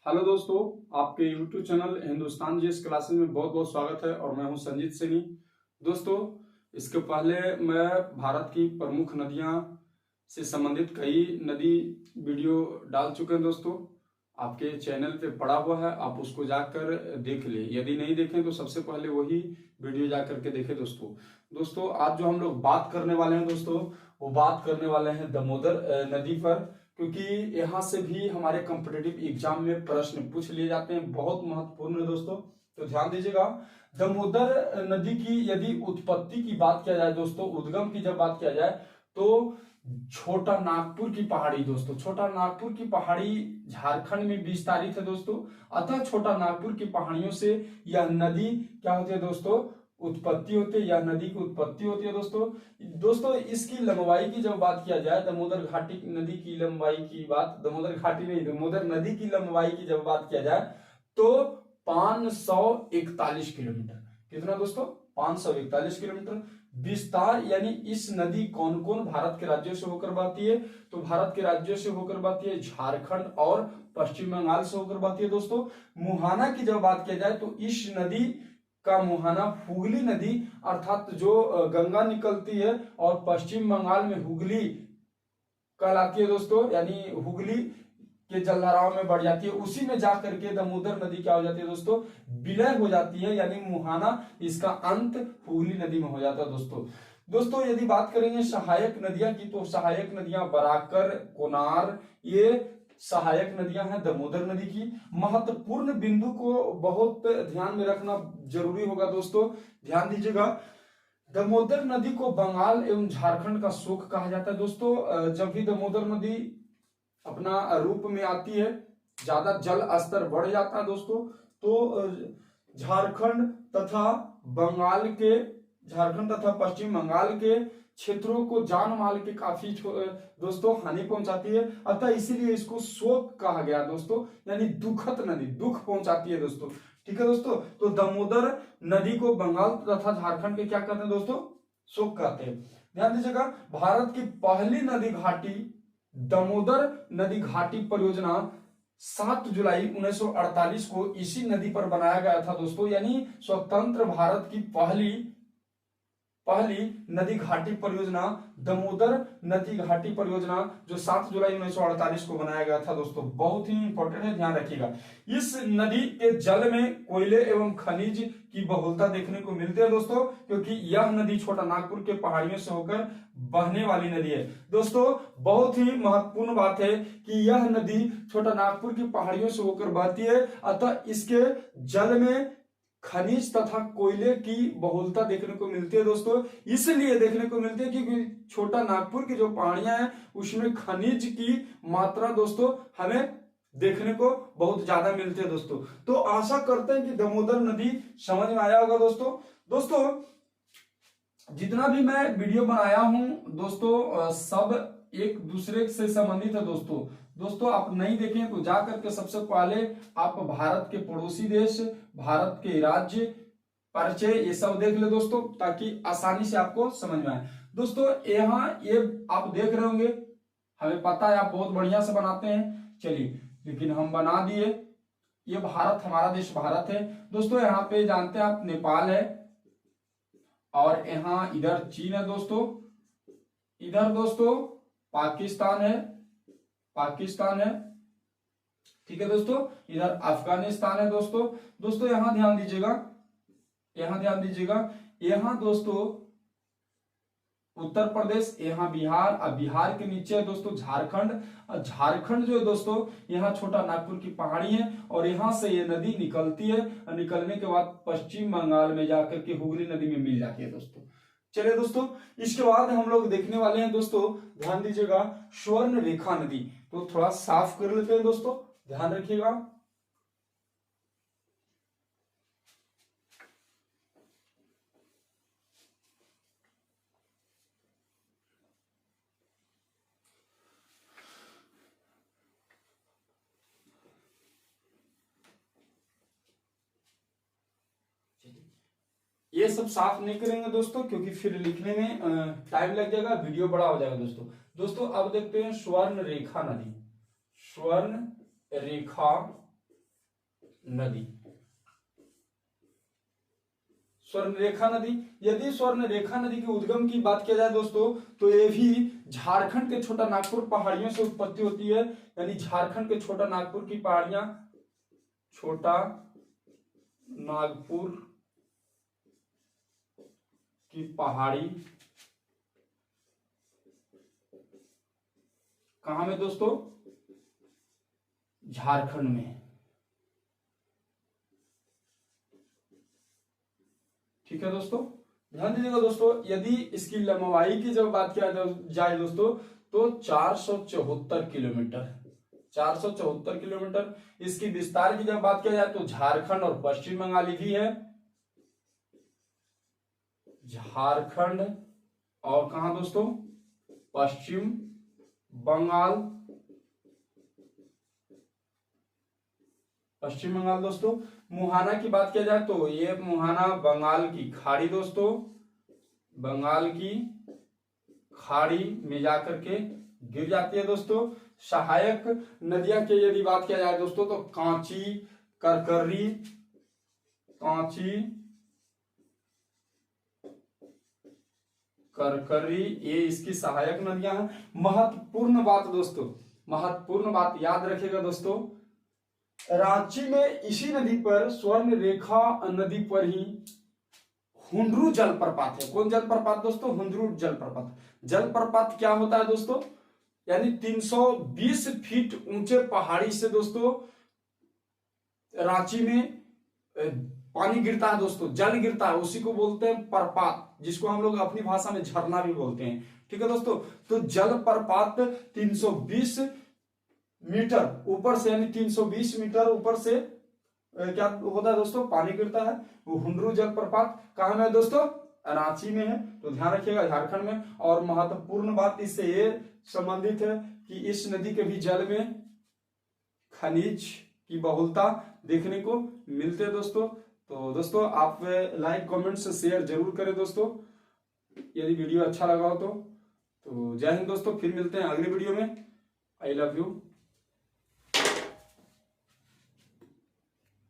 Hello दोस्तों, आपके YouTube channel Hindustan GS classes में बहुत बहुत स्वागत है और मैं हूं संजीत सैनी। दोस्तों, इसके पहले मैं भारत की प्रमुख नदियां से संबंधित कई नदी वीडियो डाल चुके हैं। दोस्तों, आपके चैनल पे पड़ा हुआ है, आप उसको जाकर देख ले। यदि नहीं देखें तो सबसे पहले वही वीडियो जाकर के देखें। दोस्तों आज जो हम लोग बात करने वाले हैं दोस्तों, वो बात करने वाले हैं दामोदर नदी पर, क्योंकि यहाँ से भी हमारे कॉम्पिटेटिव एग्जाम में प्रश्न पूछ लिए जाते हैं। बहुत महत्वपूर्ण है दोस्तों, तो ध्यान दीजिएगा। दामोदर नदी की यदि उत्पत्ति की बात किया जाए दोस्तों, उद्गम की जब बात किया जाए तो छोटा नागपुर की पहाड़ी दोस्तों, छोटा नागपुर की पहाड़ी झारखंड में विस्तारित है दोस्तों। अतः छोटा नागपुर की पहाड़ियों से यह नदी क्या होती है दोस्तों, उत्पत्ति होती है। यह नदी की उत्पत्ति होती है दोस्तों। इसकी लंबाई की जब बात किया जाए, दामोदर घाटी नदी की लंबाई की बात, दामोदर घाटी नहीं, दामोदर नदी की लंबाई की जब बात किया जाए तो 541 किलोमीटर। कितना दोस्तों? 541 किलोमीटर। विस्तार यानी इस नदी कौन कौन भारत के राज्यों से होकर बहती है, तो भारत के राज्यों से होकर बहती है, झारखंड और पश्चिम बंगाल से होकर बहती है दोस्तों। मुहाना की जब बात किया जाए तो इस नदी का मुहाना हुगली नदी अर्थात जो गंगा निकलती है और पश्चिम बंगाल में हुगली कहलाती है दोस्तों, यानी हुगली के जलधाराओं में बढ़ जाती है, उसी में जाकर के दामोदर नदी क्या हो जाती है दोस्तों, विलय हो जाती है, यानी मुहाना इसका अंत हुगली नदी में हो जाता है दोस्तों। यदि बात करेंगे सहायक नदियां की, तो सहायक नदियां बराकर, कोनार, ये सहायक नदियां हैं दामोदर नदी की। महत्वपूर्ण बिंदु को बहुत ध्यान में रखना जरूरी होगा दोस्तों, ध्यान दीजिएगा। दामोदर नदी को बंगाल एवं झारखंड का शोक कहा जाता है दोस्तों। जब भी दामोदर नदी अपना रूप में आती है, ज्यादा जल स्तर बढ़ जाता है दोस्तों, तो झारखंड तथा पश्चिम बंगाल के क्षेत्रों को जान माल के काफी दोस्तों हानि पहुंचाती है। अतः इसीलिए इसको शोक कहा गया दोस्तों, यानी दुखद नदी, दुख पहुंचाती है दोस्तों। ठीक है दोस्तों, तो दामोदर नदी को बंगाल तथा झारखंड के क्या कहते हैं दोस्तों, शोक कहते हैं। ध्यान दीजिएगा, भारत की पहली नदी घाटी दामोदर नदी घाटी परियोजना 7 जुलाई 1948 को इसी नदी पर बनाया गया था दोस्तों, यानी स्वतंत्र भारत की पहली नदी घाटी परियोजना दामोदर नदी घाटी परियोजना जो 7 जुलाई 1948 को बनाया गया था दोस्तों। बहुत ही इंपॉर्टेंट है, ध्यान रखिएगा। इस नदी के जल में कोयले एवं खनिज की बहुलता देखने को मिलती है दोस्तों, क्योंकि यह नदी छोटा नागपुर के पहाड़ियों से होकर बहने वाली नदी है दोस्तों। बहुत ही महत्वपूर्ण बात है कि यह नदी छोटा नागपुर की पहाड़ियों से होकर बहती है, अतः इसके जल में खनिज तथा कोयले की बहुलता देखने को मिलती है दोस्तों। इसलिए देखने को मिलती है क्योंकि छोटा नागपुर की जो पहाड़ियां हैं उसमें खनिज की मात्रा दोस्तों हमें देखने को बहुत ज्यादा मिलती है दोस्तों। तो आशा करते हैं कि दामोदर नदी समझ में आया होगा दोस्तों। जितना भी मैं वीडियो बनाया हूं दोस्तों, सब एक दूसरे से संबंधित है दोस्तों। आप नहीं देखें तो जाकर के सबसे पहले आप भारत के पड़ोसी देश, भारत के राज्य परिचय, ये सब देख ले दोस्तों, ताकि आसानी से आपको समझ में आए दोस्तों। यहाँ ये आप देख रहे होंगे, हमें पता है आप बहुत बढ़िया से बनाते हैं, चलिए, लेकिन हम बना दिए। ये भारत, हमारा देश भारत है दोस्तों। यहाँ पे जानते हैं आप नेपाल है, और यहाँ इधर चीन है दोस्तों, इधर दोस्तों पाकिस्तान है, ठीक है दोस्तों, इधर अफगानिस्तान है दोस्तों। यहां ध्यान दीजिएगा, यहां दोस्तों उत्तर प्रदेश, यहाँ बिहार, और बिहार के नीचे है दोस्तों झारखंड। झारखंड जो है दोस्तों, यहाँ छोटा नागपुर की पहाड़ी है, और यहाँ से ये नदी निकलती है, और निकलने के बाद पश्चिम बंगाल में जाकर के हुगली नदी में मिल जाती है दोस्तों। चलिए दोस्तों, इसके बाद हम लोग देखने वाले हैं दोस्तों, ध्यान दीजिएगा, स्वर्ण रेखा नदी। तो थोड़ा साफ कर लेते हैं दोस्तों, ध्यान रखिएगा। ये सब साफ नहीं करेंगे दोस्तों, क्योंकि फिर लिखने में टाइम लग जाएगा, वीडियो बड़ा हो जाएगा दोस्तों। अब देखते हैं स्वर्ण रेखा नदी। स्वर्ण रेखा नदी। स्वर्णरेखा नदी, यदि स्वर्णरेखा नदी के उद्गम की बात किया जाए दोस्तों, तो ये भी झारखंड के छोटा नागपुर पहाड़ियों से उत्पत्ति होती है। यानी झारखंड के छोटा नागपुर की पहाड़ियां, छोटा नागपुर की पहाड़ी कहां में दोस्तों? झारखंड में। ठीक है दोस्तों, ध्यान दीजिएगा दोस्तों, यदि इसकी लंबाई की जब बात किया जाए दोस्तों, तो 474 किलोमीटर, 474 किलोमीटर। इसकी विस्तार की जब बात किया जाए तो झारखंड और पश्चिम बंगाल भी है, झारखंड और कहां दोस्तों? पश्चिम बंगाल, पश्चिम बंगाल दोस्तों। मुहाना की बात किया जाए तो ये मुहाना बंगाल की खाड़ी दोस्तों, बंगाल की खाड़ी में जाकर के गिर जाती है दोस्तों। सहायक नदियां की यदि बात किया जाए दोस्तों, तो कांची, करकरी, कांची, करकरी, ये इसकी सहायक नदियां हैं। महत्वपूर्ण बात दोस्तों, महत्वपूर्ण बात याद रखिएगा दोस्तों, रांची में इसी नदी पर, स्वर्ण रेखा नदी पर ही हुंडरू जलप्रपात है। कौन जलप्रपात दोस्तों? हुंडरू जलप्रपात। जलप्रपात क्या होता है दोस्तों? यानी 320 फीट ऊंचे पहाड़ी से दोस्तों रांची में पानी गिरता है दोस्तों, जल गिरता है, उसी को बोलते हैं प्रपात, जिसको हम लोग अपनी भाषा में झरना भी बोलते हैं। ठीक है दोस्तों, तो जलप्रपात 320 मीटर ऊपर से, यानी 320 मीटर ऊपर से क्या होता है दोस्तों? पानी गिरता है। वो हुंडरू जलप्रपात कहां में है दोस्तों? रांची में है। तो ध्यान रखिएगा, झारखंड में। और महत्वपूर्ण बात इससे ये संबंधित है कि इस नदी के भी जल में खनिज की बहुलता देखने को मिलते हैं दोस्तों। तो दोस्तों आप लाइक, कमेंट से शेयर जरूर करें दोस्तों, यदि वीडियो अच्छा लगा हो तो। जय हिंद दोस्तों, फिर मिलते हैं अगली वीडियो में। I love you.